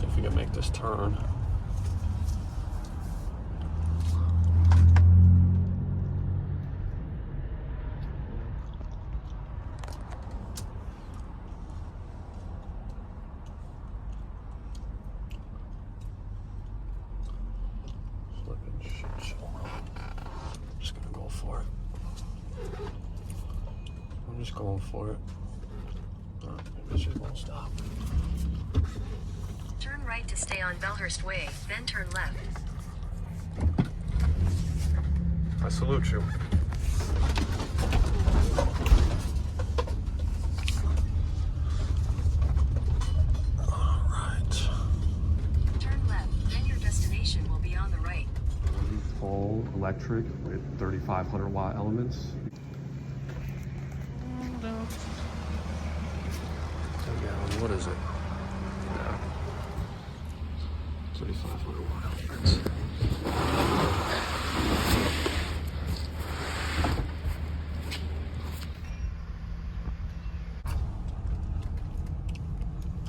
See if we can make this turn. I'm just going for it. Maybe she won't stop. Turn right to stay on Belhurst Way, then turn left. I salute you. All right. Turn left, then your destination will be on the right. Full electric with 3,500 watt elements. What is it? Yeah. 3,500 watt elements.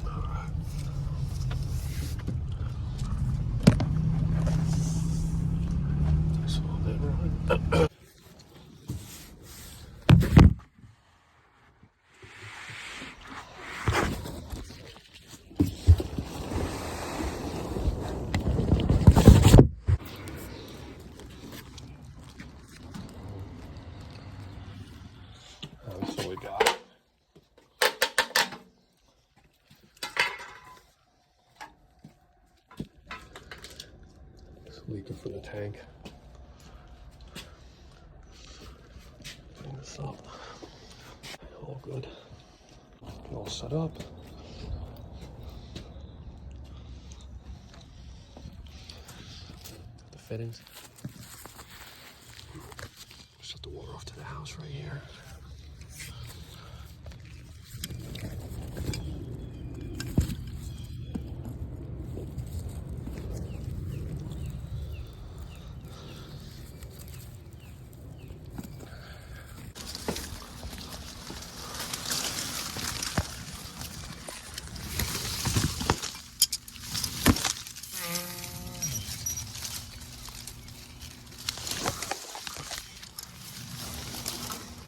Alright. Nice little neighborhood. That's what we got. It's leaking from the tank. Clean this up. All good. All set up. The fittings. Shut the water off to the house right here.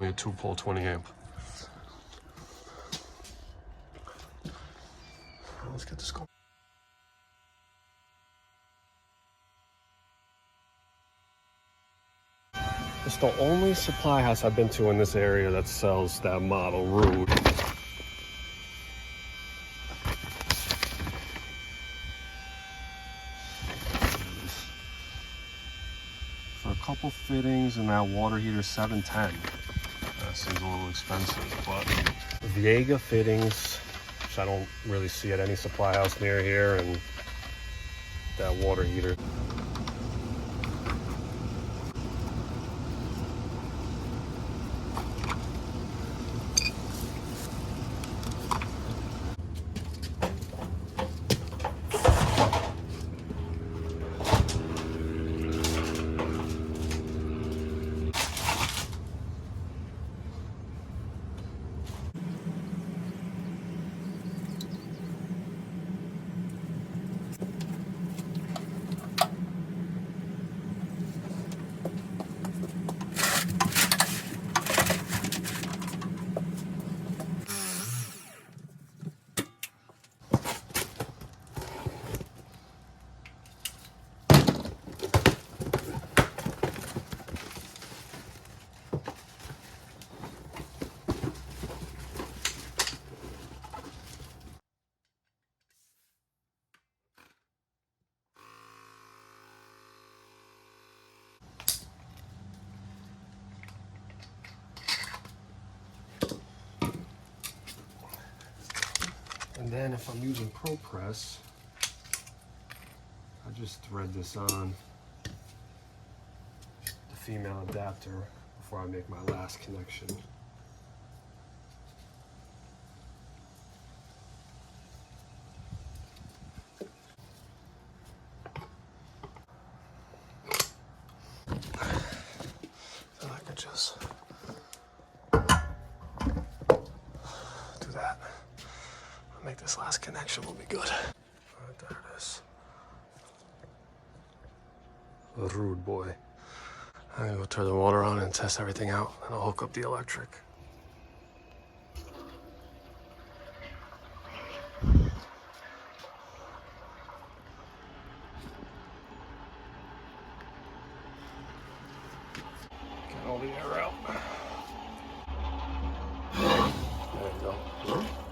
We had 2-pole 20 amp. Let's get this going. It's the only supply house I've been to in this area that sells that model root. For a couple fittings and that water heater, $710. That seems a little expensive, but Viega fittings, which I don't really see at any supply house near here, and that water heater. And then if I'm using ProPress, I just thread this on the female adapter before I make my last connection. So I could just do that. Make this last connection will be good. Right, there it is. A rude boy. I'm gonna go turn the water on and test everything out, and I'll hook up the electric. Get all the air out. There you go.